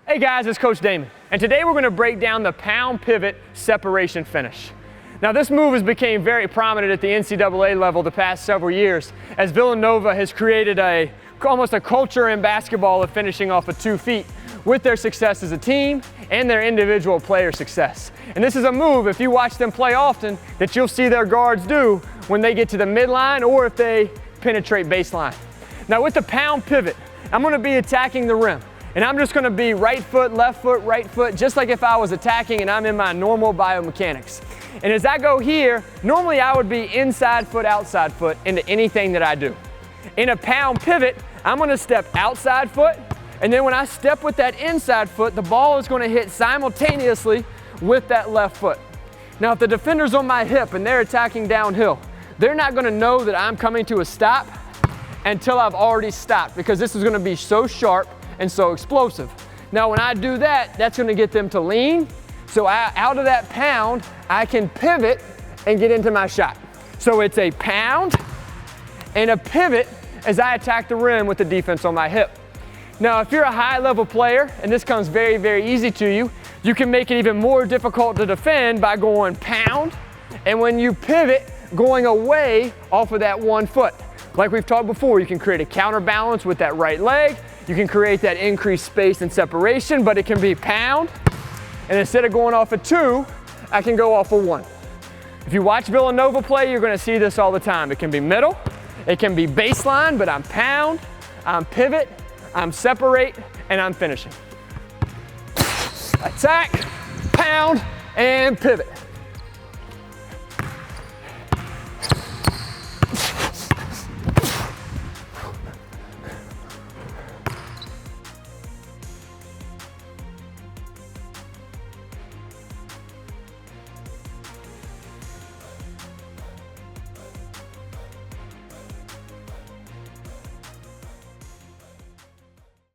Hey guys, it's Coach Damon, and today we're going to break down the pound pivot separation finish. Now this move has become very prominent at the NCAA level the past several years as Villanova has created almost a culture in basketball of finishing off of 2 feet with their success as a team and their individual player success. And this is a move, if you watch them play often, that you'll see their guards do when they get to the midline or if they penetrate baseline. Now with the pound pivot, I'm going to be attacking the rim. And I'm just going to be right foot, right foot, just like if I was attacking and I'm in my normal biomechanics. And as I go here, normally I would be inside foot, outside foot into anything that I do. In a pound pivot, I'm going to step outside foot, and then when I step with that inside foot, the ball is going to hit simultaneously with that left foot. Now if the defender's on my hip and they're attacking downhill, they're not going to know that I'm coming to a stop until I've already stopped, because this is going to be so sharp and so explosive. Now when I do that, that's going to get them to lean. So out of that pound, I can pivot and get into my shot. So it's a pound and a pivot as I attack the rim with the defense on my hip. Now if you're a high level player, and this comes very, very easy to you, you can make it even more difficult to defend by going pound, and when you pivot, going away off of that 1 foot. Like we've talked before, you can create a counterbalance with that right leg. You can create that increased space and separation, but it can be pound, and instead of going off of 2, I can go off of 1. If you watch Villanova play, you're going to see this all the time. It can be middle, it can be baseline, but I'm pound, I'm pivot, I'm separate, and I'm finishing. Attack, pound, and pivot.